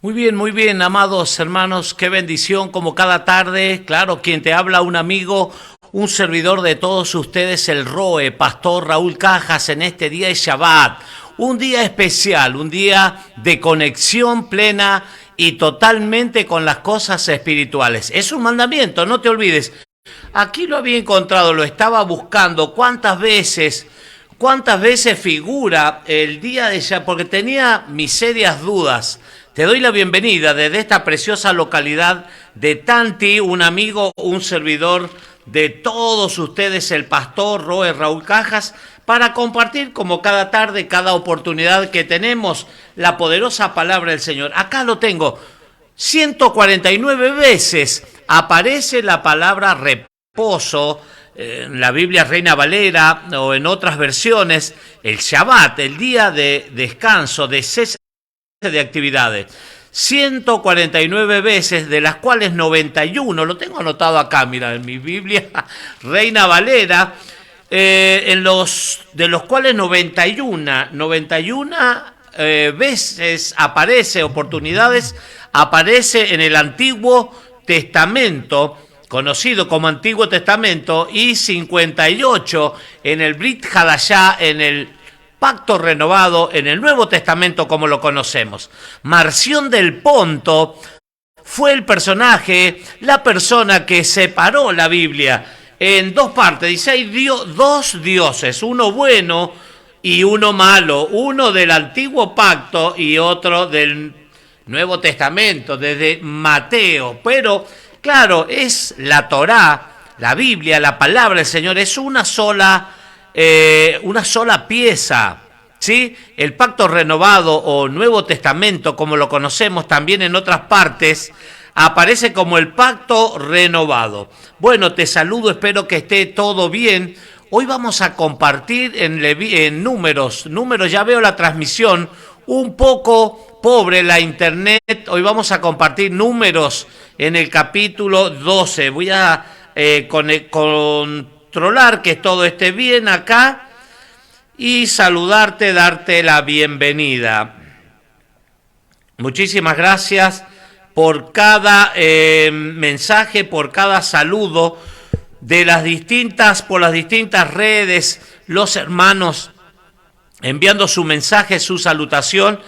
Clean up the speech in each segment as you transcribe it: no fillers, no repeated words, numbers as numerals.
Muy bien, amados hermanos, qué bendición como cada tarde. Claro, quien te habla, un amigo, un servidor de todos ustedes, el Roe, Pastor Raúl Cajas, en este día de Shabbat. Un día especial, un día de conexión plena y totalmente con las cosas espirituales. Es un mandamiento, no te olvides. Aquí lo había encontrado, lo estaba buscando. ¿Cuántas veces figura el día de Shabbat? Porque tenía mis serias dudas. Te doy la bienvenida desde esta preciosa localidad de Tanti, un amigo, un servidor de todos ustedes, el pastor Roe Raúl Cajas, para compartir como cada tarde, cada oportunidad que tenemos, la poderosa palabra del Señor. Acá lo tengo. 149 veces aparece la palabra reposo en la Biblia Reina Valera o en otras versiones, el Shabbat, el día de descanso, de cese de actividades. 149 veces, de las cuales 91, lo tengo anotado acá, mira, en mi Biblia Reina Valera, de los cuales 91 veces aparece, oportunidades, aparece en el Antiguo Testamento, conocido como Antiguo Testamento, y 58 en el Brit Hadashah, en el Pacto Renovado, en el Nuevo Testamento como lo conocemos. Marción del Ponto fue el personaje, la persona que separó la Biblia en dos partes. Dice, hay dos dioses, uno bueno y uno malo, uno del Antiguo Pacto y otro del Nuevo Testamento, desde Mateo. Pero, claro, es la Torá, la Biblia, la palabra del Señor, es una sola pieza, ¿sí? El Pacto Renovado o Nuevo Testamento, como lo conocemos también en otras partes, aparece como el Pacto Renovado. Bueno, te saludo, espero que esté todo bien. Hoy vamos a compartir en números, ya veo la transmisión, un poco pobre la internet. Hoy vamos a compartir números en el capítulo 12. Voy a controlar que todo esté bien acá y saludarte, darte la bienvenida. Muchísimas gracias por cada mensaje, por cada saludo por las distintas redes, los hermanos enviando su mensaje, su salutación,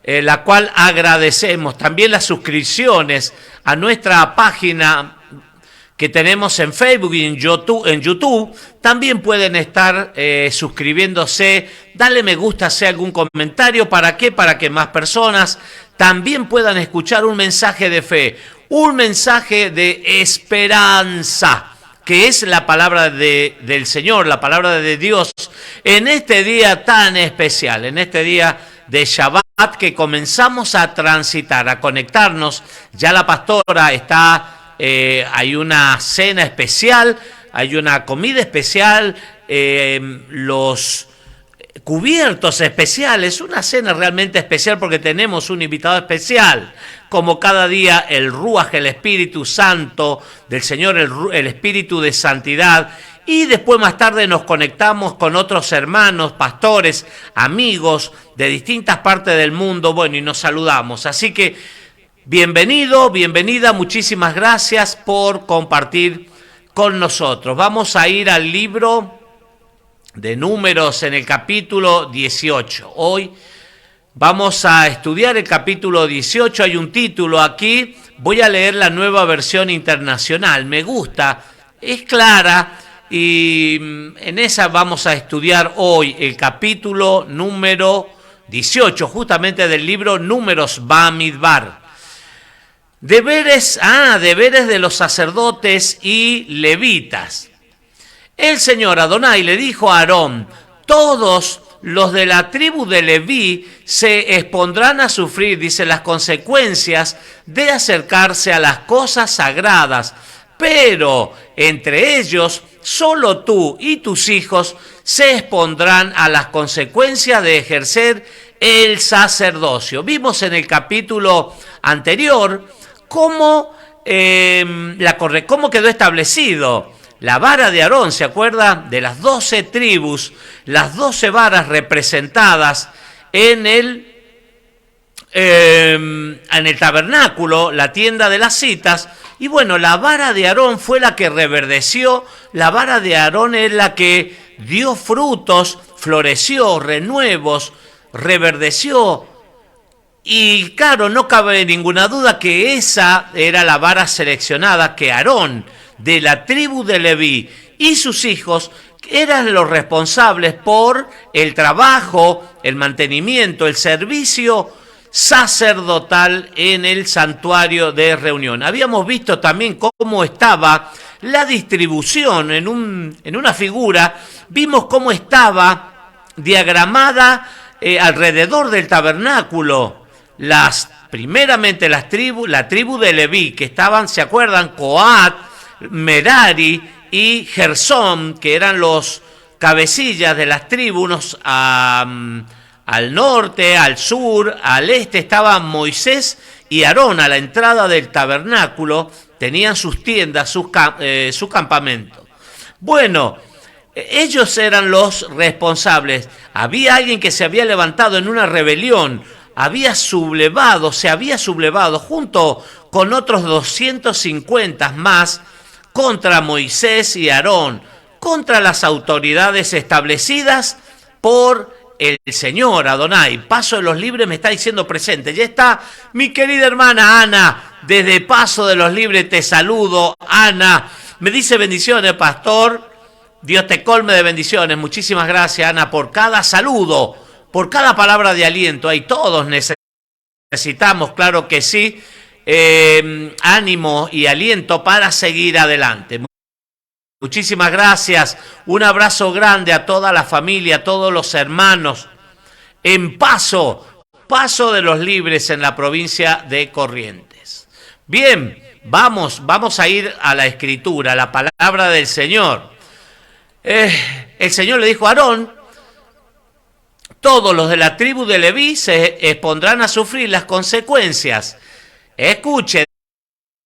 la cual agradecemos. También las suscripciones a nuestra página que tenemos en Facebook y en YouTube, también pueden estar suscribiéndose, dale me gusta, hacer algún comentario. ¿Para qué? Para que más personas también puedan escuchar un mensaje de fe, un mensaje de esperanza, que es la palabra del Señor, la palabra de Dios, en este día tan especial, en este día de Shabbat que comenzamos a transitar, a conectarnos. Ya la pastora está... hay una cena especial, hay una comida especial, los cubiertos especiales, una cena realmente especial porque tenemos un invitado especial, como cada día el Ruach, el Espíritu Santo del Señor, el Espíritu de Santidad. Y después más tarde nos conectamos con otros hermanos, pastores, amigos de distintas partes del mundo, bueno, y nos saludamos. Así que bienvenido, bienvenida, muchísimas gracias por compartir con nosotros. Vamos a ir al libro de Números en el capítulo 18. Hoy vamos a estudiar el capítulo 18, hay un título aquí, voy a leer la Nueva Versión Internacional, me gusta, es clara y en esa vamos a estudiar hoy el capítulo número 18, justamente del libro Números Bamidbar. Deberes de los sacerdotes y levitas. El Señor Adonai le dijo a Aarón, todos los de la tribu de Leví se expondrán a sufrir, dice, las consecuencias de acercarse a las cosas sagradas, pero entre ellos solo tú y tus hijos se expondrán a las consecuencias de ejercer el sacerdocio. Vimos en el capítulo anterior cómo quedó establecido la vara de Aarón, ¿se acuerda? De las 12 tribus, las 12 varas representadas en el en el tabernáculo, la tienda de las citas, y bueno, la vara de Aarón fue la que reverdeció, la vara de Aarón es la que dio frutos, floreció, renuevos, reverdeció. Y claro, no cabe ninguna duda que esa era la vara seleccionada, que Aarón, de la tribu de Leví, y sus hijos eran los responsables por el trabajo, el mantenimiento, el servicio sacerdotal en el santuario de reunión. Habíamos visto también cómo estaba la distribución en una figura, vimos cómo estaba diagramada alrededor del tabernáculo. Primeramente la tribu de Leví, que estaban, ¿se acuerdan? Coat, Merari y Gersón, que eran los cabecillas de las tribus, al norte, al sur, al este estaban Moisés y Aarón. A la entrada del tabernáculo tenían sus tiendas, su campamento. Bueno, ellos eran los responsables. Había alguien que se había levantado en una rebelión, se había sublevado junto con otros 250 más contra Moisés y Aarón, contra las autoridades establecidas por el Señor Adonai. Paso de los Libres me está diciendo presente. Ya está mi querida hermana Ana, desde Paso de los Libres te saludo. Ana, me dice bendiciones, pastor. Dios te colme de bendiciones. Muchísimas gracias, Ana, por cada saludo, por cada palabra de aliento. Ahí todos necesitamos, claro que sí, ánimo y aliento para seguir adelante. Muchísimas gracias. Un abrazo grande a toda la familia, a todos los hermanos en Paso de los Libres en la provincia de Corrientes. Bien, vamos a ir a la Escritura, a la palabra del Señor. El Señor le dijo a Aarón: todos los de la tribu de Leví se expondrán a sufrir las consecuencias. Escuche,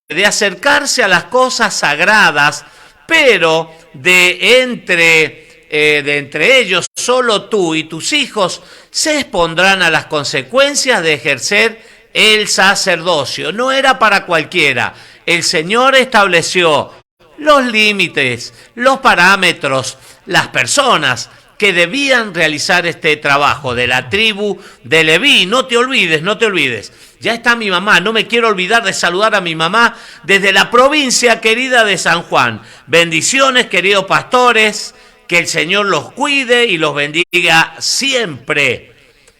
de acercarse a las cosas sagradas, pero de entre ellos solo tú y tus hijos se expondrán a las consecuencias de ejercer el sacerdocio. No era para cualquiera. El Señor estableció los límites, los parámetros, las personas que debían realizar este trabajo de la tribu de Leví. No te olvides. Ya está mi mamá, no me quiero olvidar de saludar a mi mamá desde la provincia querida de San Juan. Bendiciones, queridos pastores, que el Señor los cuide y los bendiga siempre.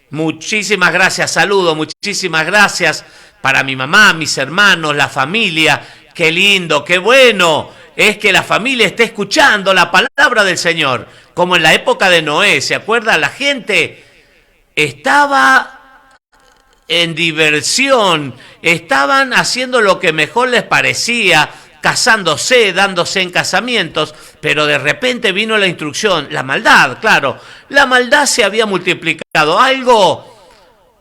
Muchísimas gracias, saludo, muchísimas gracias para mi mamá, mis hermanos, la familia. Qué lindo, qué bueno es que la familia esté escuchando la palabra del Señor, como en la época de Noé. ¿Se acuerda? La gente estaba en diversión, estaban haciendo lo que mejor les parecía, casándose, dándose en casamientos, pero de repente vino la instrucción, la maldad, claro, la maldad se había multiplicado, algo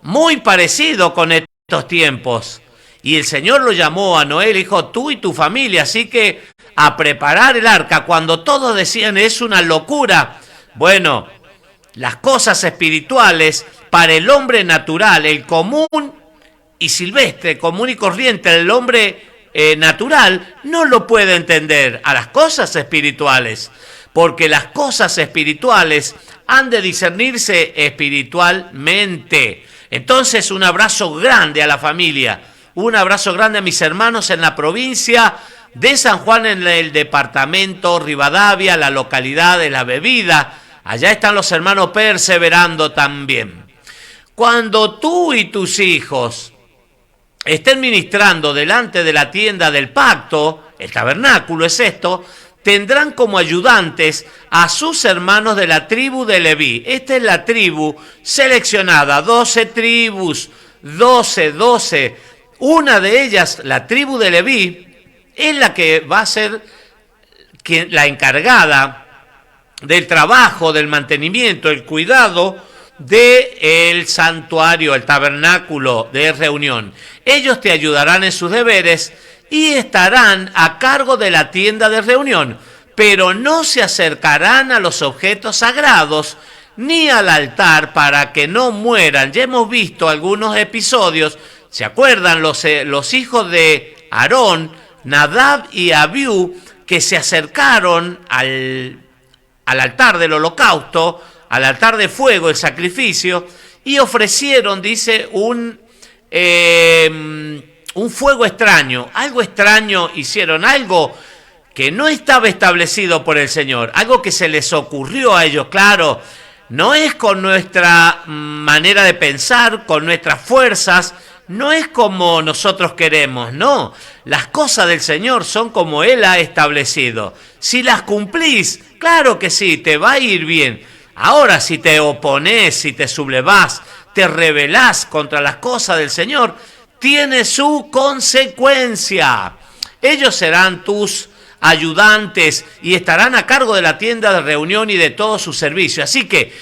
muy parecido con estos tiempos. Y el Señor lo llamó a Noé, le dijo: tú y tu familia, así que a preparar el arca. Cuando todos decían es una locura, bueno, las cosas espirituales para el hombre natural, el común y silvestre, común y corriente, el hombre natural no lo puede entender a las cosas espirituales, porque las cosas espirituales han de discernirse espiritualmente. Entonces, un abrazo grande a la familia, un abrazo grande a mis hermanos en la provincia de San Juan, en el departamento Rivadavia, la localidad de La Bebida. Allá están los hermanos perseverando también. Cuando tú y tus hijos estén ministrando delante de la tienda del pacto, el tabernáculo es esto, tendrán como ayudantes a sus hermanos de la tribu de Leví. Esta es la tribu seleccionada, 12 tribus, 12. Una de ellas, la tribu de Leví, es la que va a ser la encargada del trabajo, del mantenimiento, el cuidado del santuario, el tabernáculo de reunión. Ellos te ayudarán en sus deberes y estarán a cargo de la tienda de reunión, pero no se acercarán a los objetos sagrados ni al altar para que no mueran. Ya hemos visto algunos episodios, ¿se acuerdan? Los hijos de Aarón, Nadab y Abiú, que se acercaron al altar del holocausto, al altar de fuego, el sacrificio, y ofrecieron, dice, un fuego extraño, algo extraño hicieron, algo que no estaba establecido por el Señor, algo que se les ocurrió a ellos, claro, no es con nuestra manera de pensar, con nuestras fuerzas, no es como nosotros queremos, no. Las cosas del Señor son como Él ha establecido. Si las cumplís, claro que sí, te va a ir bien. Ahora, si te opones, si te sublevás, te rebelás contra las cosas del Señor, tiene su consecuencia. Ellos serán tus ayudantes y estarán a cargo de la tienda de reunión y de todo su servicio. Así que,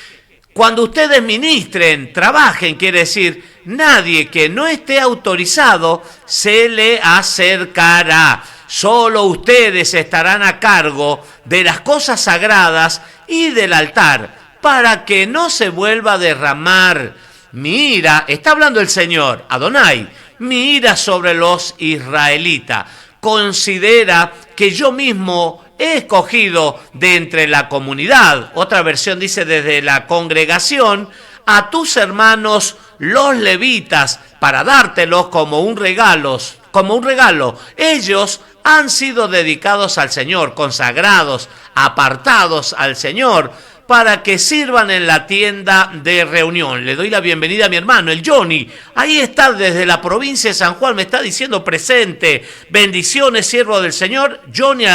cuando ustedes ministren, trabajen, quiere decir, nadie que no esté autorizado se le acercará. Solo ustedes estarán a cargo de las cosas sagradas y del altar, para que no se vuelva a derramar mi ira, está hablando el Señor, Adonai, mi ira sobre los israelitas. Considera que yo mismo he escogido de entre la comunidad, otra versión dice desde la congregación, a tus hermanos los levitas para dártelos como un regalo. Ellos han sido dedicados al Señor, consagrados, apartados al Señor, para que sirvan en la tienda de reunión. Le doy la bienvenida a mi hermano, el Johnny. Ahí está desde la provincia de San Juan, me está diciendo presente. Bendiciones, siervo del Señor. Johnny,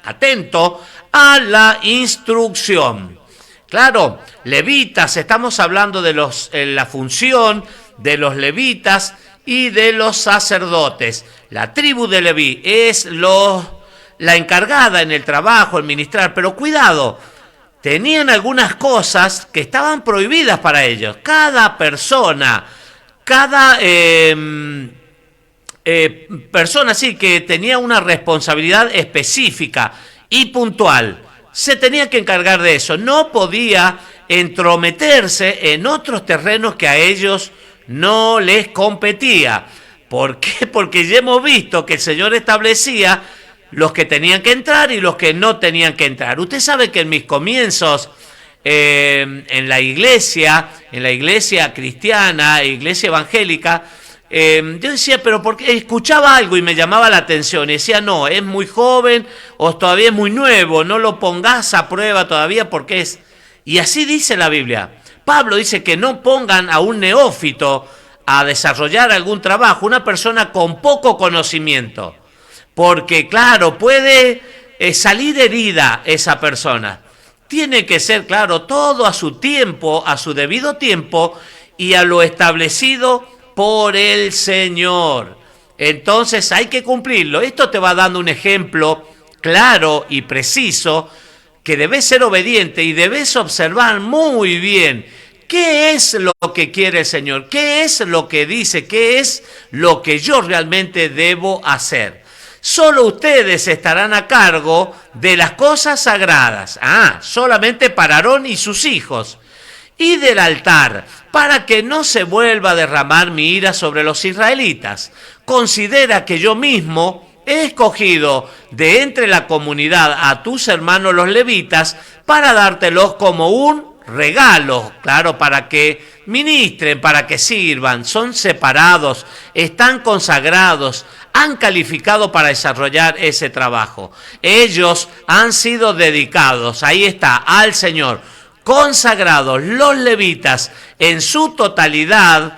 atento a la instrucción. Claro, levitas, estamos hablando de la función de los levitas y de los sacerdotes. La tribu de Leví es la encargada en el trabajo, en ministrar, pero cuidado, tenían algunas cosas que estaban prohibidas para ellos. Cada persona, persona sí que tenía una responsabilidad específica y puntual. Se tenía que encargar de eso. No podía entrometerse en otros terrenos que a ellos no les competía. ¿Por qué? Porque ya hemos visto que el Señor establecía los que tenían que entrar y los que no tenían que entrar. Usted sabe que en mis comienzos en la iglesia cristiana, iglesia evangélica, yo decía, pero porque escuchaba algo y me llamaba la atención y decía, no, es muy joven o todavía es muy nuevo, no lo pongas a prueba todavía porque es... Y así dice la Biblia. Pablo dice que no pongan a un neófito a desarrollar algún trabajo, una persona con poco conocimiento, porque claro, puede salir herida esa persona. Tiene que ser, claro, todo a su tiempo, a su debido tiempo y a lo establecido por el Señor. Entonces hay que cumplirlo. Esto te va dando un ejemplo claro y preciso que debes ser obediente y debes observar muy bien qué es lo que quiere el Señor, qué es lo que dice, qué es lo que yo realmente debo hacer. Solo ustedes estarán a cargo de las cosas sagradas, solamente para Aarón y sus hijos, y del altar, para que no se vuelva a derramar mi ira sobre los israelitas. Considera que yo mismo he escogido de entre la comunidad a tus hermanos los levitas para dártelos como un regalo, claro, para que ministren, para que sirvan, son separados, están consagrados, han calificado para desarrollar ese trabajo. Ellos han sido dedicados, ahí está, al Señor, consagrados, los levitas en su totalidad.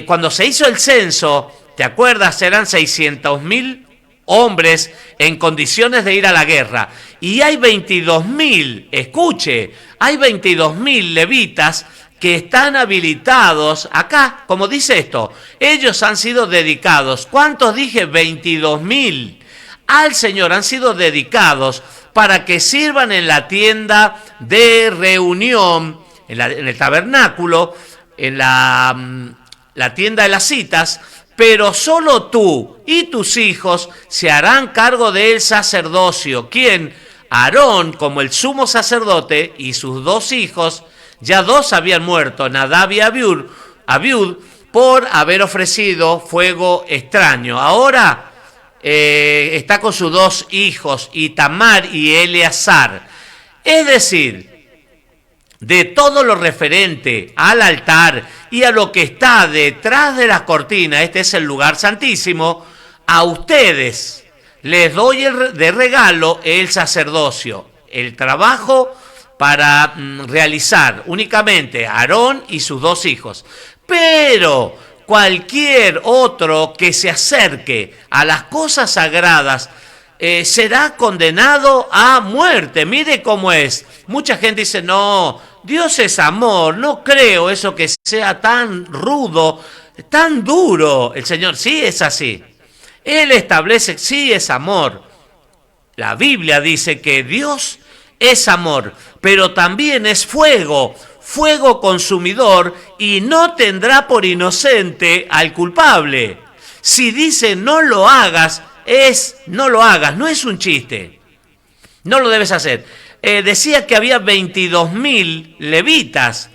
Cuando se hizo el censo, ¿te acuerdas? Eran 600.000 hombres en condiciones de ir a la guerra. Y hay 22.000, escuche, hay 22.000 levitas que están habilitados acá, como dice esto, ellos han sido dedicados. ¿Cuántos dije? 22.000 al Señor han sido dedicados para que sirvan en la tienda de reunión, en el tabernáculo, en la tienda de las citas, pero solo tú y tus hijos se harán cargo del sacerdocio. ¿Quién? Aarón, como el sumo sacerdote, y sus 2 hijos, Ya 2 habían muerto, Nadab y Abiud, por haber ofrecido fuego extraño. Ahora está con sus 2 hijos, Itamar y Eleazar. Es decir, de todo lo referente al altar y a lo que está detrás de las cortinas, este es el lugar santísimo, a ustedes les doy de regalo el sacerdocio, el trabajo para realizar únicamente a Aarón y sus 2 hijos. Pero cualquier otro que se acerque a las cosas sagradas será condenado a muerte. Mire cómo es. Mucha gente dice, no, Dios es amor, no creo eso que sea tan rudo, tan duro. El Señor sí es así. Él establece, sí es amor. La Biblia dice que Dios es amor, pero también es fuego, fuego consumidor, y no tendrá por inocente al culpable. Si dice no lo hagas, no lo hagas, no es un chiste. No lo debes hacer. Decía que había 22.000 levitas,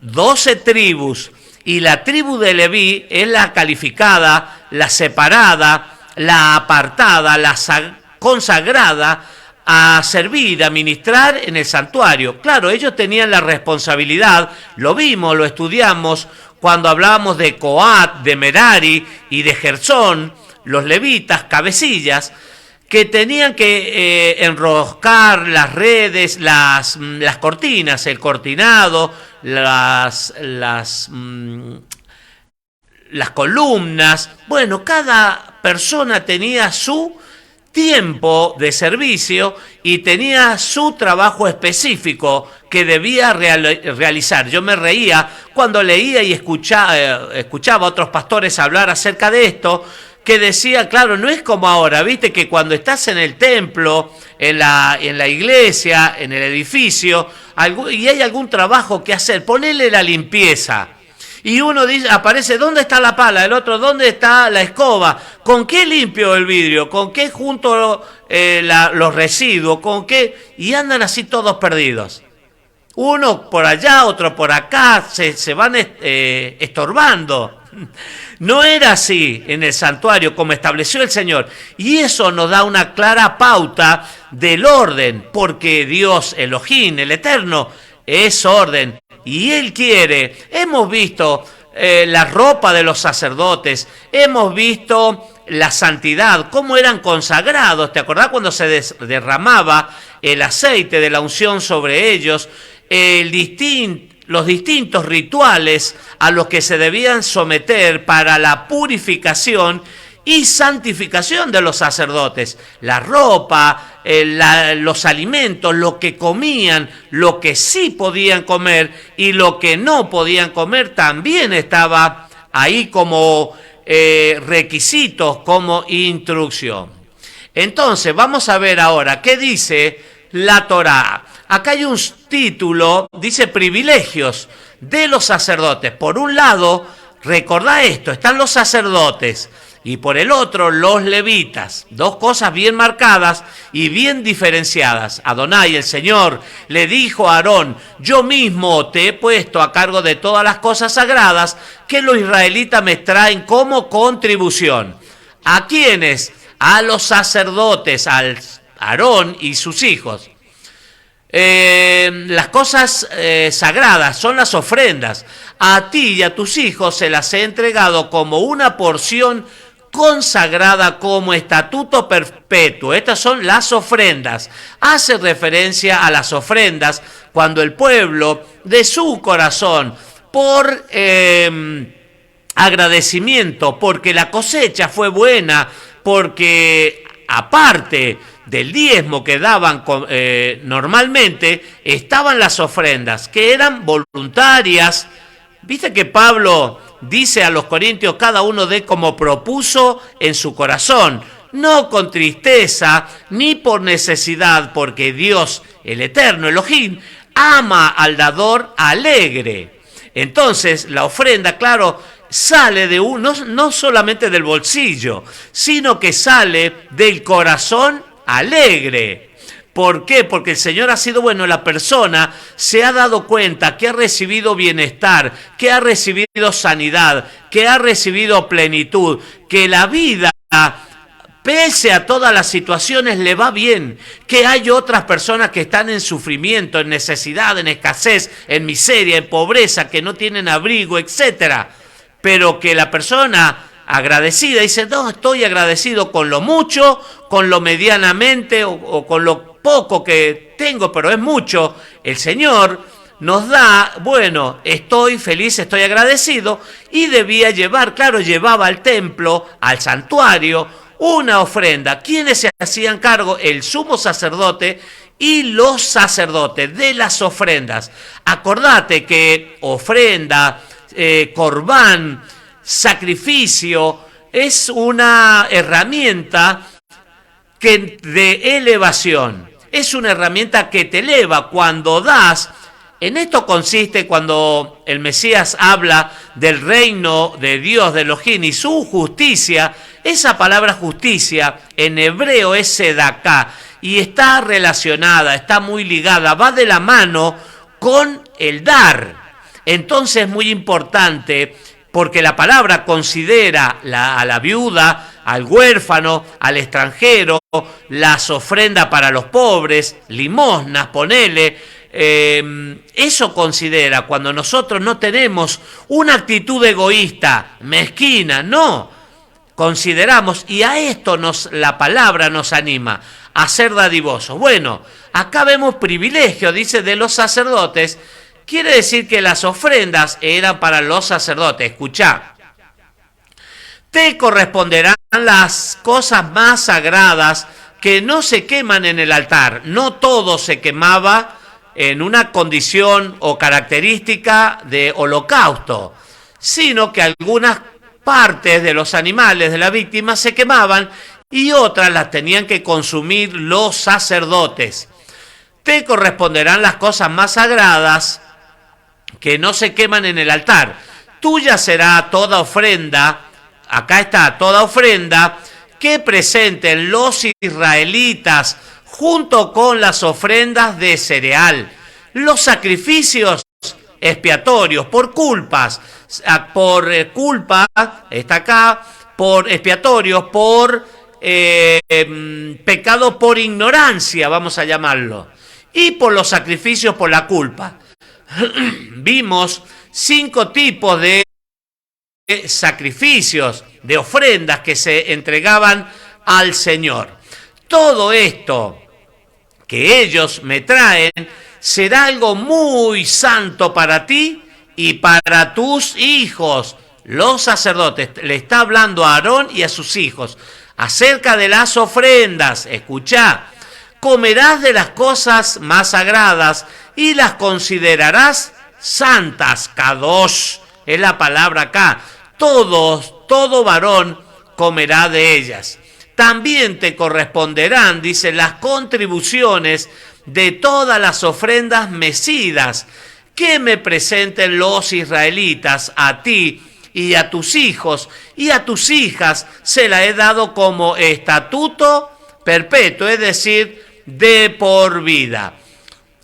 12 tribus, y la tribu de Leví es la calificada, la separada, la apartada, la consagrada a servir, a ministrar en el santuario. Claro, ellos tenían la responsabilidad, lo vimos, lo estudiamos cuando hablábamos de Coat, de Merari y de Gersón, los levitas, cabecillas, que tenían que enroscar las redes, las cortinas, el cortinado, las columnas. Bueno, cada persona tenía su tiempo de servicio y tenía su trabajo específico que debía realizar. Yo me reía cuando leía y escuchaba a otros pastores hablar acerca de esto, que decía, claro, no es como ahora, viste que cuando estás en el templo, en la iglesia, en el edificio, y hay algún trabajo que hacer, ponele la limpieza. Y uno dice, aparece, ¿dónde está la pala? El otro, ¿dónde está la escoba? ¿Con qué limpio el vidrio? ¿Con qué junto los residuos? ¿Con qué? Y andan así todos perdidos. Uno por allá, otro por acá, se van estorbando. No era así en el santuario como estableció el Señor. Y eso nos da una clara pauta del orden, porque Dios, Elohim, el Eterno, es orden. Y Él quiere, hemos visto la ropa de los sacerdotes, hemos visto la santidad, cómo eran consagrados. ¿Te acordás cuando se derramaba el aceite de la unción sobre ellos? Los distintos rituales a los que se debían someter para la purificación y santificación de los sacerdotes. La ropa, los alimentos, lo que comían, lo que sí podían comer y lo que no podían comer también estaba ahí como requisitos, como instrucción. Entonces, vamos a ver ahora qué dice la Torá. Acá hay un título, dice privilegios de los sacerdotes. Por un lado, recordá esto, están los sacerdotes y por el otro los levitas. 2 cosas bien marcadas y bien diferenciadas. Adonai, el Señor, le dijo a Aarón, yo mismo te he puesto a cargo de todas las cosas sagradas que los israelitas me traen como contribución. ¿A quiénes? A los sacerdotes, a Aarón y sus hijos. Las cosas sagradas son las ofrendas. A ti y a tus hijos se las he entregado como una porción consagrada como estatuto perpetuo. Estas son las ofrendas. Hace referencia a las ofrendas cuando el pueblo de su corazón, por agradecimiento, porque la cosecha fue buena, porque aparte del diezmo que daban normalmente, estaban las ofrendas, que eran voluntarias. Viste que Pablo dice a los corintios, cada uno dé como propuso en su corazón, no con tristeza ni por necesidad, porque Dios, el Eterno, Elohim, ama al dador alegre. Entonces, la ofrenda, claro, sale de uno, no solamente del bolsillo, sino que sale del corazón alegre. ¿Por qué? Porque el Señor ha sido bueno. La persona se ha dado cuenta que ha recibido bienestar, que ha recibido sanidad, que ha recibido plenitud, que la vida, pese a todas las situaciones, le va bien, que hay otras personas que están en sufrimiento, en necesidad, en escasez, en miseria, en pobreza, que no tienen abrigo, etcétera. Pero que la persona agradecida dice, no, estoy agradecido con lo mucho, con lo medianamente o con lo poco que tengo, pero es mucho. El Señor nos da, bueno, estoy feliz, estoy agradecido, y debía llevar, claro, llevaba al templo, al santuario, una ofrenda. ¿Quiénes se hacían cargo? El sumo sacerdote y los sacerdotes de las ofrendas. Acordate que ofrenda, corbán, sacrificio, es una herramienta de elevación. Es una herramienta que te eleva cuando das. En esto consiste cuando el Mesías habla del reino de Dios, de Elohim y su justicia. Esa palabra justicia en hebreo es sedaká y está relacionada, está muy ligada, va de la mano con el dar. Entonces es muy importante porque la palabra considera a la viuda, al huérfano, al extranjero, las ofrendas para los pobres, limosnas, ponele. Eso considera cuando nosotros no tenemos una actitud egoísta, mezquina, no. Consideramos, y a esto la palabra nos anima, a ser dadivosos. Bueno, acá vemos privilegio, dice, de los sacerdotes. Quiere decir que las ofrendas eran para los sacerdotes. Escuchá. Te corresponderán las cosas más sagradas que no se queman en el altar. No todo se quemaba en una condición o característica de holocausto, sino que algunas partes de los animales de la víctima se quemaban y otras las tenían que consumir los sacerdotes. Te corresponderán las cosas más sagradas que no se queman en el altar. Tuya será toda ofrenda. Acá está, toda ofrenda que presenten los israelitas junto con las ofrendas de cereal, los sacrificios expiatorios por culpas, culpa, está acá, por expiatorios, por pecado por ignorancia, vamos a llamarlo, y por los sacrificios por la culpa. Vimos 5 tipos de sacrificios, de ofrendas que se entregaban al Señor. Todo esto que ellos me traen será algo muy santo para ti y para tus hijos. Los sacerdotes, le está hablando a Aarón y a sus hijos acerca de las ofrendas. Escuchá, comerás de las cosas más sagradas y las considerarás santas. Kadosh es la palabra acá. Todo varón comerá de ellas. También te corresponderán, dice, las contribuciones de todas las ofrendas mecidas que me presenten los israelitas a ti y a tus hijos y a tus hijas. Se la he dado como estatuto perpetuo, es decir, de por vida.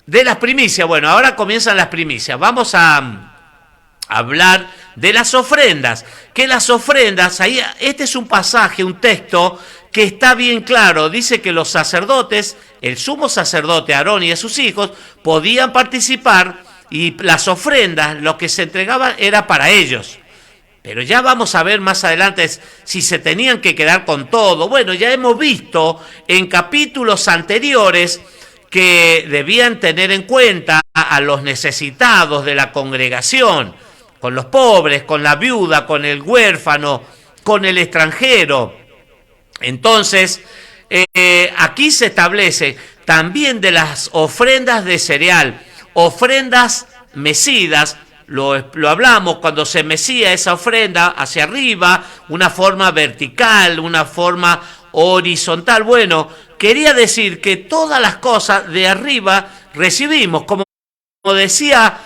De las primicias, bueno, ahora comienzan las primicias. Vamos a hablar de las ofrendas. Que las ofrendas, ahí, este es un pasaje, un texto que está bien claro. Dice que los sacerdotes, el sumo sacerdote Aarón y a sus hijos, podían participar y las ofrendas, lo que se entregaban era para ellos. Pero ya vamos a ver más adelante si se tenían que quedar con todo. Bueno, ya hemos visto en capítulos anteriores que debían tener en cuenta a los necesitados de la congregación, con los pobres, con la viuda, con el huérfano, con el extranjero. Entonces, aquí se establece también de las ofrendas de cereal, ofrendas mecidas. Lo hablamos cuando se mecía esa ofrenda hacia arriba, una forma vertical, una forma horizontal. Bueno, quería decir que todas las cosas de arriba recibimos, como decía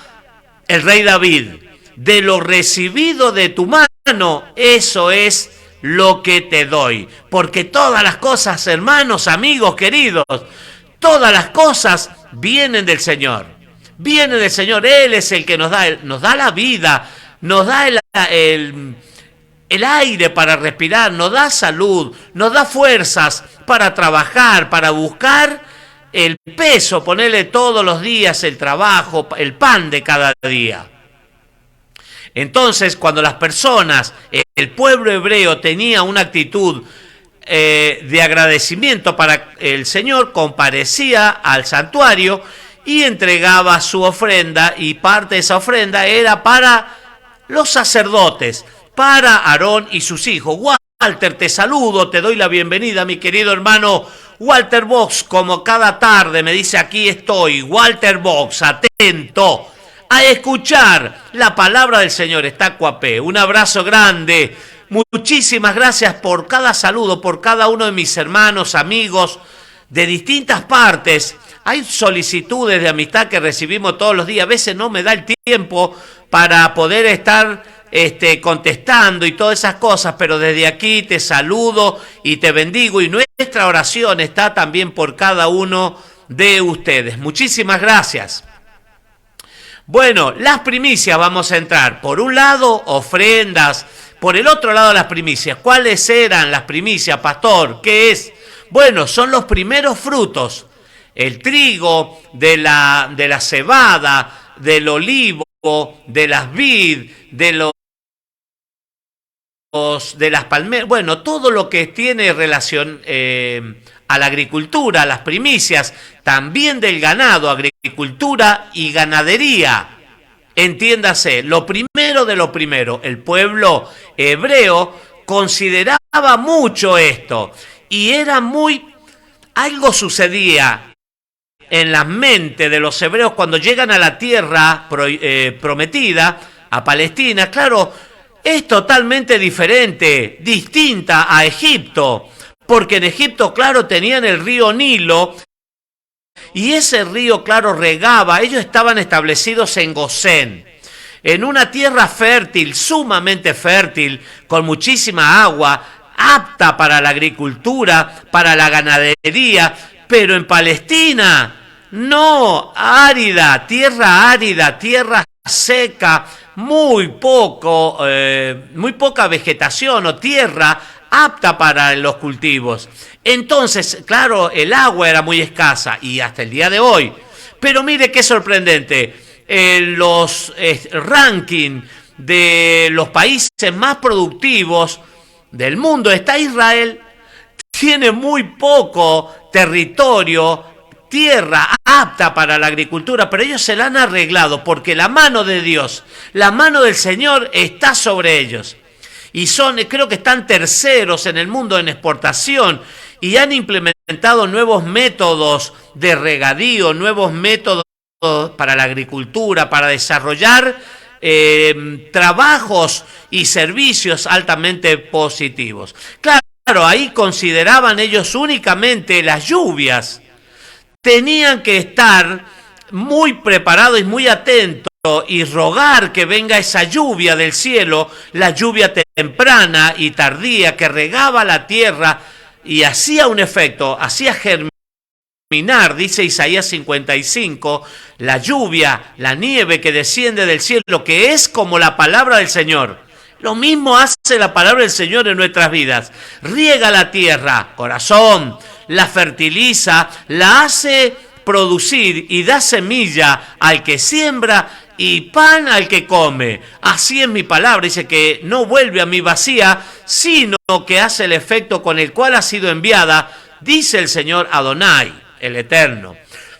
el rey David, de lo recibido de tu mano, eso es lo que te doy. Porque todas las cosas, hermanos, amigos, queridos, Todas las cosas vienen del Señor. Vienen del Señor. Él es el que nos da la vida, nos da el aire para respirar, nos da salud, nos da fuerzas para trabajar, para buscar el peso, ponerle todos los días el trabajo, el pan de cada día. Entonces, cuando las personas, el pueblo hebreo tenía una actitud de agradecimiento para el Señor, comparecía al santuario y entregaba su ofrenda, y parte de esa ofrenda era para los sacerdotes, para Aarón y sus hijos. Walter, te saludo, te doy la bienvenida, mi querido hermano Walter Box, como cada tarde me dice, aquí estoy, Walter Box, atento a escuchar la palabra del Señor. Está Cuapé. Un abrazo grande. Muchísimas gracias por cada saludo, por cada uno de mis hermanos, amigos de distintas partes. Hay solicitudes de amistad que recibimos todos los días. A veces no me da el tiempo para poder estar contestando y todas esas cosas, pero desde aquí te saludo y te bendigo, y nuestra oración está también por cada uno de ustedes. Muchísimas gracias. Bueno, las primicias vamos a entrar. Por un lado, ofrendas. Por el otro lado, las primicias. ¿Cuáles eran las primicias, pastor? ¿Qué es? Bueno, son los primeros frutos. El trigo, de la cebada, del olivo, de las vid, de las palmeras. Bueno, todo lo que tiene relación a la agricultura, a las primicias, también del ganado, agricultura y ganadería. Entiéndase, lo primero de lo primero, el pueblo hebreo consideraba mucho esto, y era algo sucedía en la mente de los hebreos cuando llegan a la tierra prometida, a Palestina. Claro, es totalmente diferente, distinta a Egipto, porque en Egipto, claro, tenían el río Nilo, y ese río, claro, regaba. Ellos estaban establecidos en Gosén, en una tierra fértil, sumamente fértil, con muchísima agua, apta para la agricultura, para la ganadería. Pero en Palestina, no, árida, tierra seca, muy poca vegetación, o tierra apta para los cultivos. Entonces, claro, el agua era muy escasa, y hasta el día de hoy. Pero mire qué sorprendente, los ranking de los países más productivos del mundo está Israel. Tiene muy poco territorio, tierra apta para la agricultura, pero ellos se la han arreglado porque la mano de Dios, la mano del Señor está sobre ellos. Y creo que están terceros en el mundo en exportación, y han implementado nuevos métodos de regadío, nuevos métodos para la agricultura, para desarrollar trabajos y servicios altamente positivos. Claro, ahí consideraban ellos únicamente las lluvias. Tenían que estar muy preparados y muy atentos y rogar que venga esa lluvia del cielo, la lluvia temprana y tardía que regaba la tierra y hacía un efecto, hacía germinar, dice Isaías 55, la lluvia, la nieve que desciende del cielo, que es como la palabra del Señor. Lo mismo hace la palabra del Señor en nuestras vidas. Riega la tierra, corazón, la fertiliza, la hace producir y da semilla al que siembra y pan al que come. Así es mi palabra, dice que no vuelve a mí vacía, sino que hace el efecto con el cual ha sido enviada, dice el Señor Adonai, el Eterno.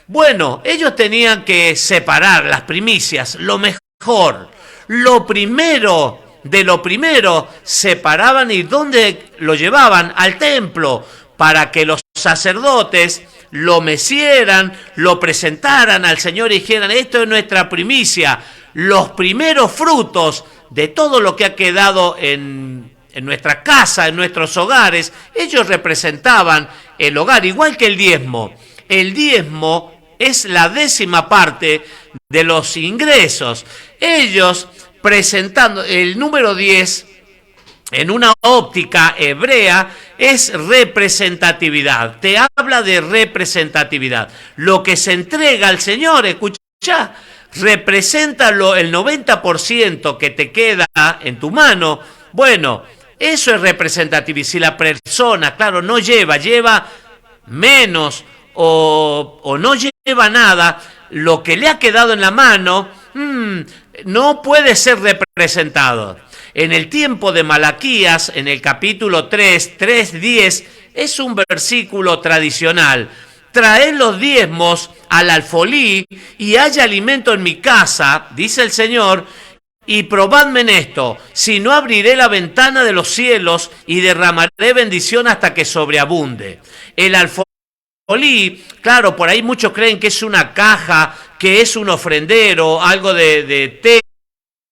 Bueno, ellos tenían que separar las primicias, lo mejor, lo primero de lo primero, separaban. ¿Y dónde lo llevaban? Al templo, para que los sacerdotes lo mecieran, lo presentaran al Señor y dijeran: esto es nuestra primicia, los primeros frutos de todo lo que ha quedado en nuestra casa, en nuestros hogares. Ellos representaban el hogar, igual que el diezmo. El diezmo es la 10ª parte de los ingresos. Ellos presentando el número 10 en una óptica hebrea, es representatividad. Te habla de representatividad. Lo que se entrega al Señor, escucha, representa el 90% que te queda en tu mano. Bueno, eso es representativo. Y si la persona, claro, no lleva menos o no lleva nada, lo que le ha quedado en la mano no puede ser representado. En el tiempo de Malaquías, en el capítulo 3:10, es un versículo tradicional. Traed los diezmos al alfolí y haya alimento en mi casa, dice el Señor, y probadme en esto, si no abriré la ventana de los cielos y derramaré bendición hasta que sobreabunde. El alfolí, claro, por ahí muchos creen que es una caja, que es un ofrendero, algo de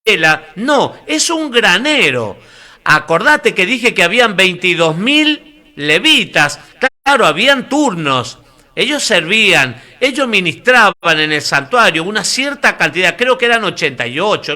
tela. No, es un granero. Acordate que dije que habían 22.000 levitas. Claro, habían turnos. Ellos servían, ellos ministraban en el santuario una cierta cantidad, creo que eran 88,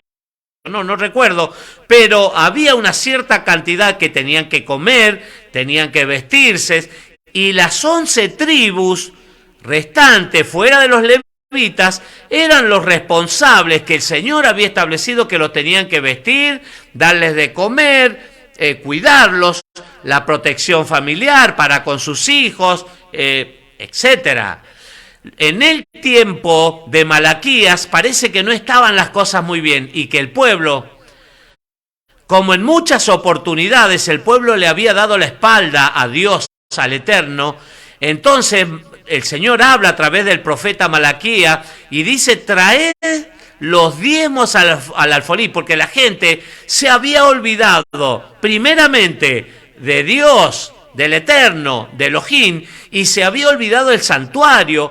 no recuerdo, pero había una cierta cantidad que tenían que comer, tenían que vestirse, y las 11 tribus restantes, fuera de los levitas, eran los responsables que el Señor había establecido que los tenían que vestir, darles de comer, cuidarlos, la protección familiar para con sus hijos, etcétera. En el tiempo de Malaquías parece que no estaban las cosas muy bien y que el pueblo, como en muchas oportunidades el pueblo le había dado la espalda a Dios, al Eterno, entonces el Señor habla a través del profeta Malaquías y dice: traed los diezmos al alfolí, porque la gente se había olvidado primeramente de Dios, del Eterno, de Elohim, y se había olvidado el santuario.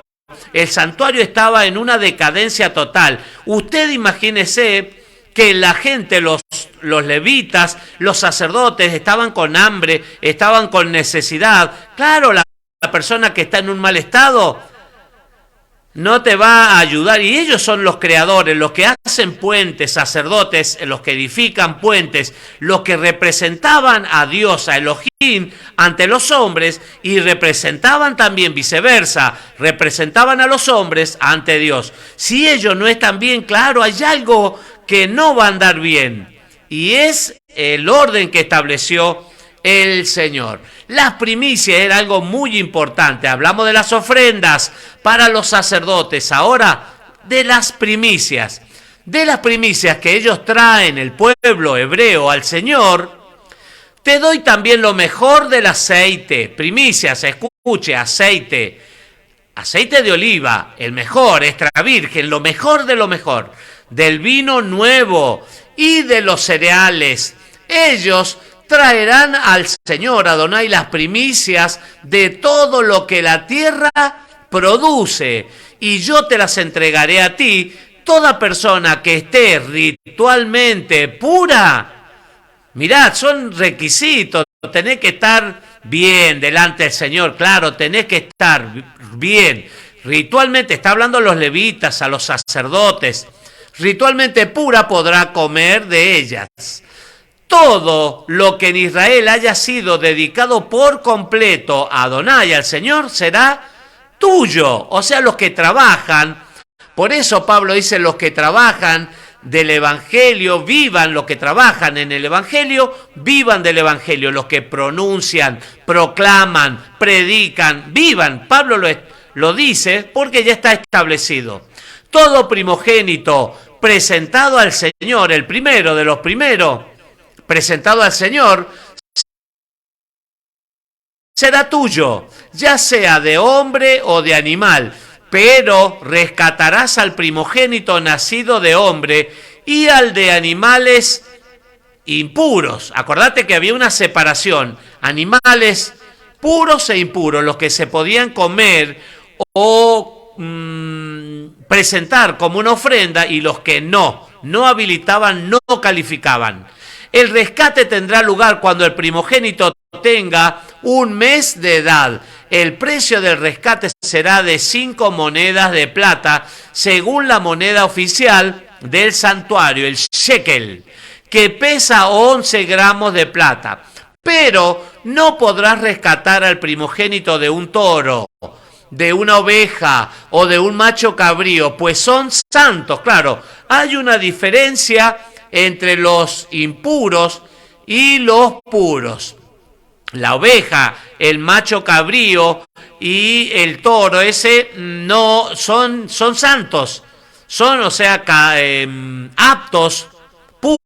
El santuario estaba en una decadencia total. Usted imagínese que la gente, los levitas, los sacerdotes, estaban con hambre, estaban con necesidad. Claro, la persona que está en un mal estado no te va a ayudar, y ellos son los creadores, los que hacen puentes, sacerdotes, los que edifican puentes, los que representaban a Dios, a Elohim, ante los hombres, y representaban también viceversa, representaban a los hombres ante Dios. Si ellos no están bien, claro, hay algo que no va a andar bien, y es el orden que estableció el Señor. Las primicias era algo muy importante. Hablamos de las ofrendas para los sacerdotes. Ahora, de las primicias que ellos traen, el pueblo hebreo, al Señor. Te doy también lo mejor del aceite. Primicias, escuche, aceite de oliva, el mejor, extra virgen, lo mejor de lo mejor, del vino nuevo y de los cereales. Ellos traerán al Señor Adonai las primicias de todo lo que la tierra produce, y yo te las entregaré a ti. Toda persona que esté ritualmente pura, mirad, son requisitos, tenés que estar bien delante del Señor, claro, tenés que estar bien. Ritualmente, está hablando a los levitas, a los sacerdotes, ritualmente pura podrá comer de ellas. Todo lo que en Israel haya sido dedicado por completo a Adonai, al Señor, será tuyo. O sea, los que trabajan, por eso Pablo dice: los que trabajan del Evangelio, vivan, los que trabajan en el Evangelio, vivan del Evangelio. Los que pronuncian, proclaman, predican, vivan. Pablo lo dice porque ya está establecido. Todo primogénito presentado al Señor, el primero de los primeros, presentado al Señor, será tuyo, ya sea de hombre o de animal, pero rescatarás al primogénito nacido de hombre y al de animales impuros. Acordate que había una separación, animales puros e impuros, los que se podían comer o presentar como una ofrenda, y los que no habilitaban, no calificaban. El rescate tendrá lugar cuando el primogénito tenga 1 mes de edad. El precio del rescate será de 5 monedas de plata, según la moneda oficial del santuario, el shekel. que pesa 11 gramos de plata. Pero no podrás rescatar al primogénito de un toro, de una oveja o de un macho cabrío, pues son santos. Claro, hay una diferencia entre los impuros y los puros. La oveja, el macho cabrío y el toro, ese no son santos, son, o sea, aptos,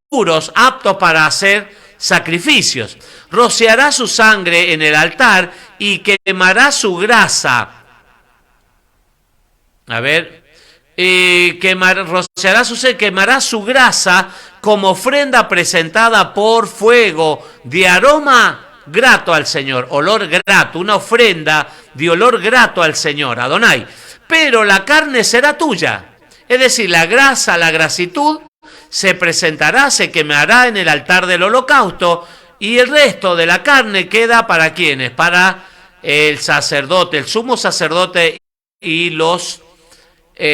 puros, aptos para hacer sacrificios. Rociará su sangre en el altar y quemará su grasa. A ver, quemará su grasa como ofrenda presentada por fuego de aroma grato al Señor, olor grato, una ofrenda de olor grato al Señor, Adonai. Pero la carne será tuya, es decir, la grasa, la grasitud, se presentará, se quemará en el altar del holocausto, y el resto de la carne queda para ¿quiénes? Para el sacerdote, el sumo sacerdote y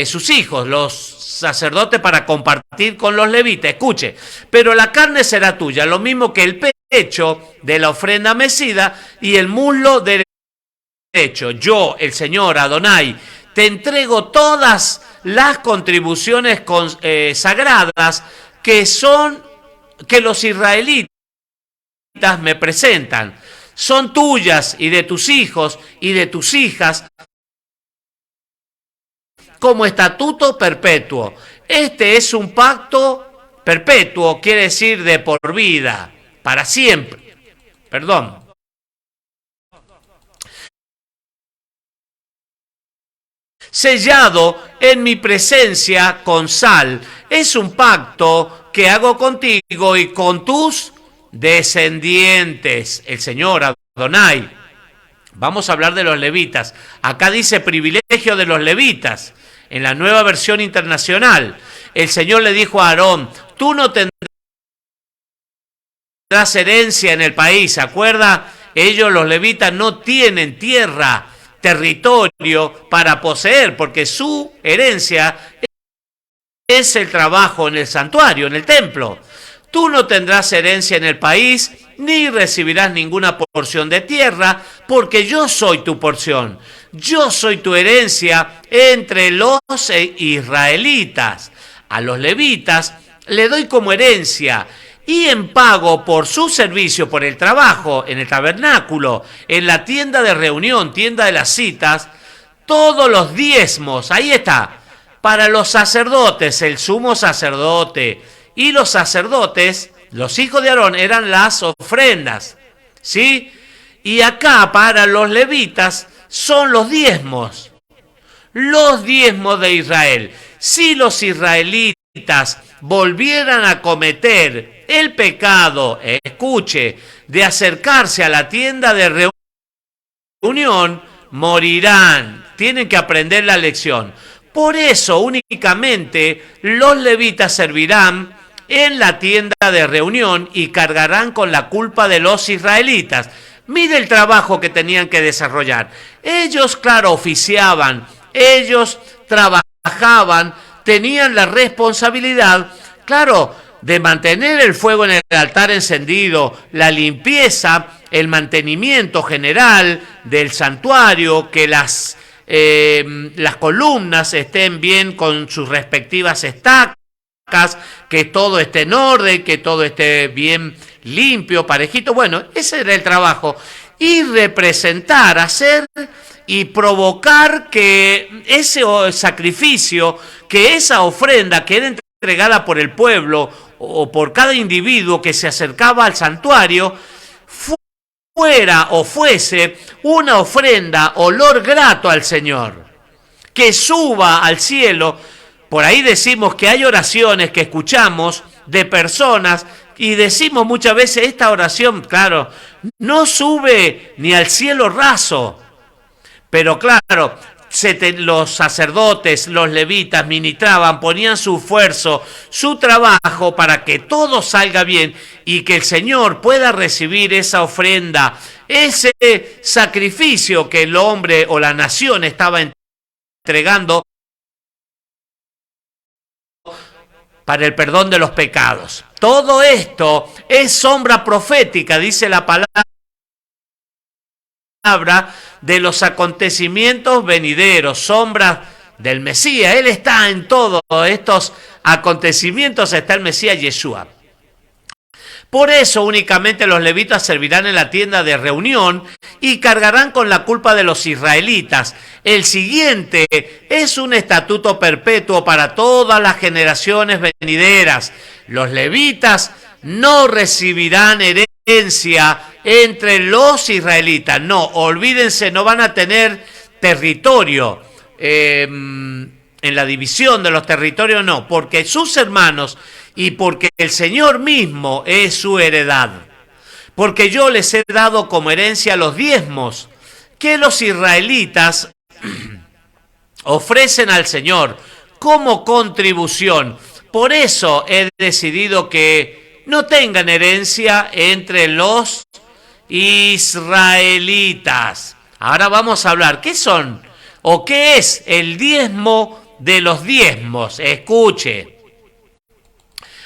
sus hijos, los sacerdotes, para compartir con los levitas. Escuche, pero la carne será tuya, lo mismo que el pecho de la ofrenda mecida y el muslo derecho. Yo, el Señor Adonai, te entrego todas las contribuciones sagradas que los israelitas me presentan. Son tuyas y de tus hijos y de tus hijas como estatuto perpetuo. Este es un pacto perpetuo, quiere decir de por vida, para siempre. Perdón. Sellado en mi presencia con sal. Es un pacto que hago contigo y con tus descendientes. El Señor Adonai. Vamos a hablar de los levitas. Acá dice privilegio de los levitas. En la Nueva Versión Internacional, el Señor le dijo a Aarón: tú no tendrás herencia en el país. ¿Se acuerda? Ellos, los levitas, no tienen tierra, territorio para poseer, porque su herencia es el trabajo en el santuario, en el templo. Tú no tendrás herencia en el país, ni recibirás ninguna porción de tierra, porque yo soy tu porción. Yo soy tu herencia entre los israelitas. A los levitas le doy como herencia y en pago por su servicio, por el trabajo en el tabernáculo, en la tienda de reunión, tienda de las citas, todos los diezmos. Ahí está. Para los sacerdotes, el sumo sacerdote y los sacerdotes, los hijos de Aarón, eran las ofrendas, ¿sí? Y acá para los levitas son los diezmos de Israel. Si los israelitas volvieran a cometer el pecado, escuche, de acercarse a la tienda de reunión, morirán. Tienen que aprender la lección. Por eso únicamente los levitas servirán en la tienda de reunión y cargarán con la culpa de los israelitas. Mire el trabajo que tenían que desarrollar. Ellos, claro, oficiaban, ellos trabajaban, tenían la responsabilidad, claro, de mantener el fuego en el altar encendido, la limpieza, el mantenimiento general del santuario, que las columnas estén bien con sus respectivas estacas, que todo esté en orden, que todo esté bien limpio, parejito. Bueno, ese era el trabajo. Y representar, hacer y provocar que ese sacrificio, que esa ofrenda que era entregada por el pueblo o por cada individuo que se acercaba al santuario, fuera o fuese una ofrenda, olor grato al Señor, que suba al cielo. Por ahí decimos que hay oraciones que escuchamos de personas y decimos muchas veces esta oración, claro, no sube ni al cielo raso, pero claro, los sacerdotes, los levitas ministraban, ponían su esfuerzo, su trabajo para que todo salga bien y que el Señor pueda recibir esa ofrenda, ese sacrificio que el hombre o la nación estaba entregando para el perdón de los pecados. Todo esto es sombra profética, dice la palabra, de los acontecimientos venideros, sombras del Mesías. Él está en todos estos acontecimientos, está el Mesías Yeshua. Por eso únicamente los levitas servirán en la tienda de reunión y cargarán con la culpa de los israelitas. El siguiente es un estatuto perpetuo para todas las generaciones venideras. Los levitas no recibirán herencia entre los israelitas. No, olvídense, no van a tener territorio. En la división de los territorios no, porque sus hermanos y porque el Señor mismo es su heredad. Porque yo les he dado como herencia los diezmos que los israelitas ofrecen al Señor como contribución. Por eso he decidido que no tengan herencia entre los israelitas. Ahora vamos a hablar, ¿qué son o qué es el diezmo de los diezmos? Escuche.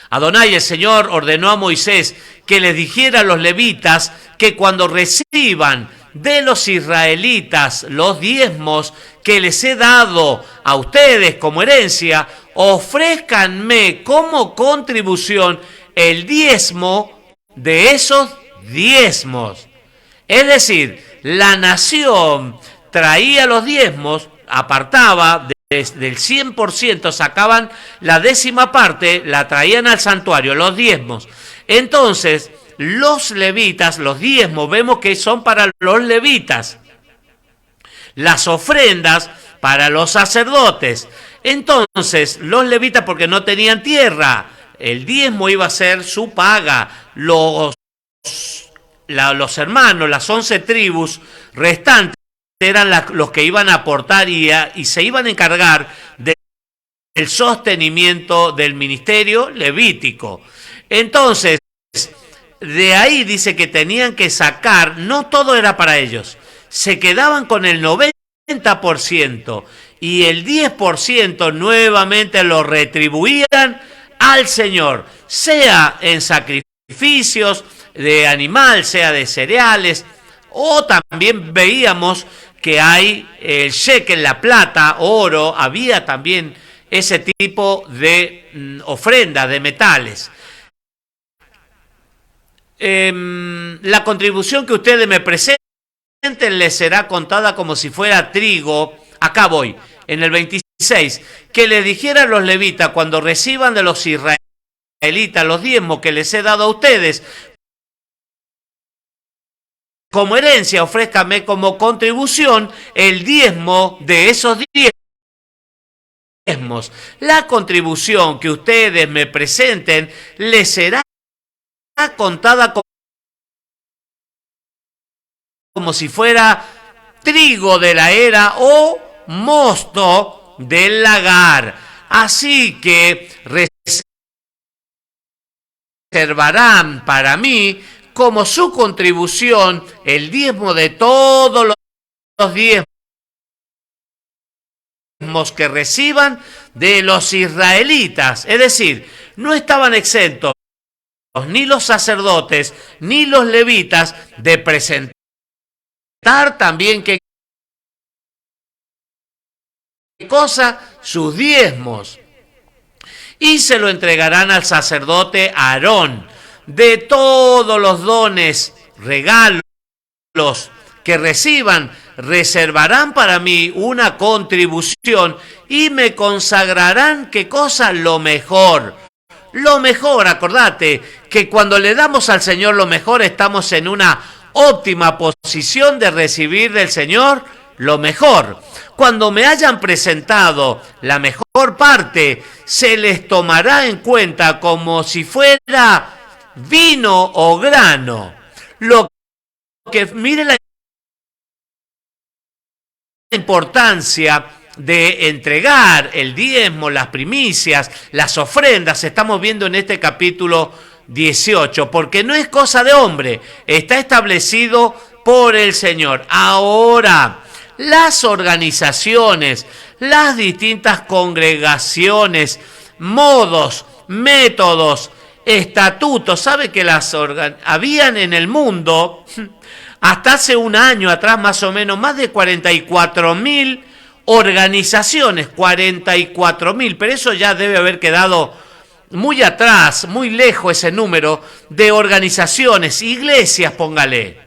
Adonai, el Señor, ordenó a Moisés que les dijera a los levitas que cuando reciban de los israelitas los diezmos que les he dado a ustedes como herencia, ofrézcanme como contribución el diezmo de esos diezmos. Es decir, la nación traía los diezmos, apartaba del 100%, sacaban la décima parte, la traían al santuario, los diezmos. Entonces, los levitas, los diezmos, vemos que son para los levitas. Las ofrendas para los sacerdotes. Entonces, los levitas, porque no tenían tierra, el diezmo iba a ser su paga. Los hermanos, las 11 tribus restantes, eran los que iban a aportar y se iban a encargar del sostenimiento del ministerio levítico. Entonces, de ahí dice que tenían que sacar, no todo era para ellos, se quedaban con el 90% y el 10% nuevamente lo retribuían al Señor, sea en sacrificios de animal, sea de cereales, o también veíamos que hay el shekel, la plata, oro, había también ese tipo de ofrenda de metales. La contribución que ustedes me presenten les será contada como si fuera trigo. Acá voy, en el 26, que les dijera a los levitas cuando reciban de los israelitas los diezmos que les he dado a ustedes, como herencia, ofrézcame como contribución el diezmo de esos diezmos. La contribución que ustedes me presenten les será contada como si fuera trigo de la era o mosto del lagar. Así que reservarán para mí como su contribución el diezmo de todos los diezmos que reciban de los israelitas. Es decir, no estaban exentos ni los sacerdotes ni los levitas de presentar también ¿qué cosa? Sus diezmos. Y se lo entregarán al sacerdote Aarón. De todos los dones, regalos que reciban, reservarán para mí una contribución y me consagrarán, ¿qué cosa? Lo mejor. Lo mejor, acordate, que cuando le damos al Señor lo mejor, estamos en una óptima posición de recibir del Señor lo mejor. Cuando me hayan presentado la mejor parte, se les tomará en cuenta como si fuera vino o grano. Lo que mire la importancia de entregar el diezmo, las primicias, las ofrendas, estamos viendo en este capítulo 18, porque no es cosa de hombre, está establecido por el Señor. Ahora, las organizaciones, las distintas congregaciones, modos métodos, estatutos. ¿Sabe que habían en el mundo, hasta hace un año atrás más o menos, más de 44.000 organizaciones? 44.000, pero eso ya debe haber quedado muy atrás, muy lejos ese número de organizaciones, iglesias, póngale,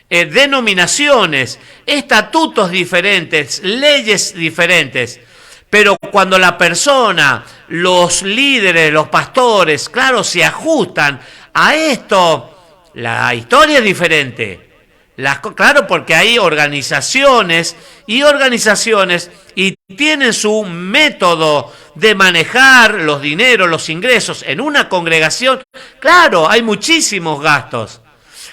denominaciones, estatutos diferentes, leyes diferentes. Pero cuando la persona, los líderes, los pastores, claro, se ajustan a esto, la historia es diferente. Claro, porque hay organizaciones y tienen su método de manejar los dineros, los ingresos en una congregación. Claro, hay muchísimos gastos.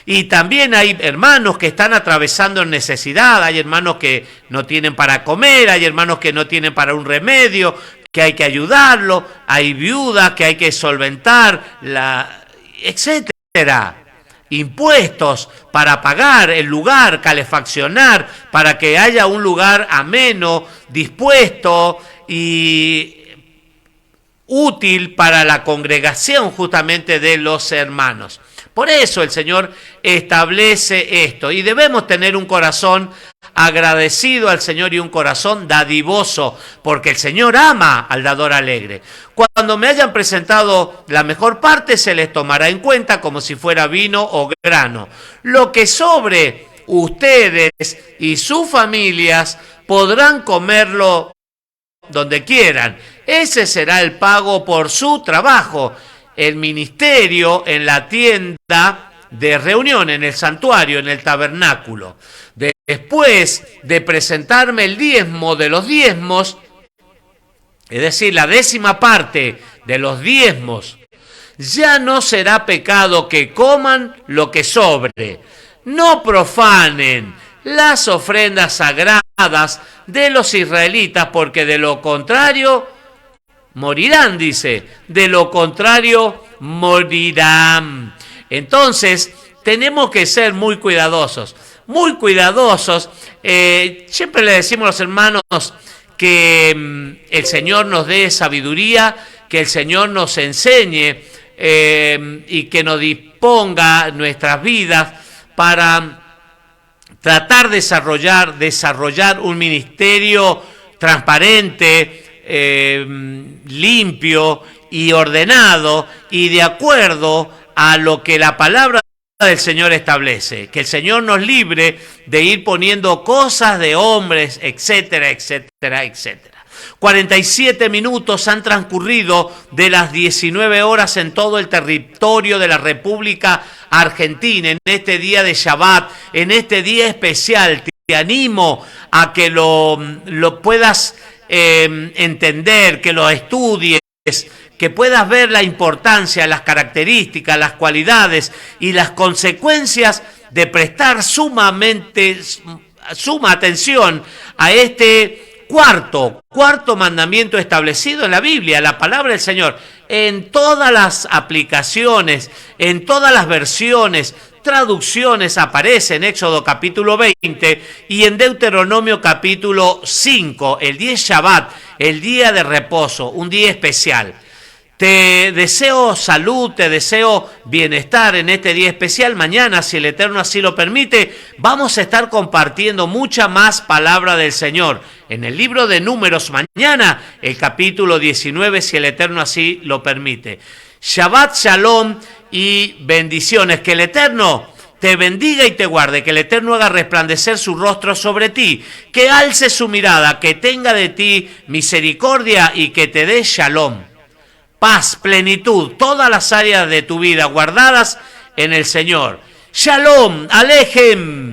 Y también hay hermanos que están atravesando necesidad, hay hermanos que no tienen para comer, hay hermanos que no tienen para un remedio, que hay que ayudarlo, hay viudas que hay que solventar, etcétera. Impuestos para pagar el lugar, calefaccionar, para que haya un lugar ameno, dispuesto y útil para la congregación justamente de los hermanos. Por eso el Señor establece esto y debemos tener un corazón agradecido al Señor y un corazón dadivoso, porque el Señor ama al dador alegre. Cuando me hayan presentado la mejor parte, se les tomará en cuenta como si fuera vino o grano. Lo que sobre ustedes y sus familias podrán comerlo donde quieran. Ese será el pago por su trabajo. El ministerio en la tienda de reunión, en el santuario, en el tabernáculo. Después de presentarme el diezmo de los diezmos, es decir, la 10ª parte de los diezmos, ya no será pecado que coman lo que sobre. No profanen las ofrendas sagradas de los israelitas, porque de lo contrario morirán, dice. De lo contrario morirán. Entonces, tenemos que ser muy cuidadosos. Muy cuidadosos. Siempre le decimos a los hermanos que el Señor nos dé sabiduría, que el Señor nos enseñe y que nos disponga nuestras vidas para tratar de desarrollar un ministerio transparente, limpio y ordenado y de acuerdo a lo que la palabra del Señor establece. Que el Señor nos libre de ir poniendo cosas de hombres, etcétera, etcétera, etcétera. 47 minutos han transcurrido de las 19 horas en todo el territorio de la República Argentina, en este día de Shabbat, en este día especial. Te animo a que lo puedas entender, que lo estudies, que puedas ver la importancia, las características, las cualidades y las consecuencias de prestar suma atención a este cuarto mandamiento establecido en la Biblia, la palabra del Señor, en todas las aplicaciones, en todas las versiones, traducciones aparece en Éxodo capítulo 20 y en Deuteronomio capítulo 5, el día Shabbat, el día de reposo, un día especial. Te deseo salud, te deseo bienestar en este día especial. Mañana, si el Eterno así lo permite, vamos a estar compartiendo mucha más palabra del Señor. En el libro de Números, mañana, el capítulo 19, si el Eterno así lo permite. Shabbat Shalom y bendiciones. Que el Eterno te bendiga y te guarde. Que el Eterno haga resplandecer su rostro sobre ti. Que alce su mirada, que tenga de ti misericordia y que te dé Shalom. Paz, plenitud, todas las áreas de tu vida guardadas en el Señor. Shalom, Alejem.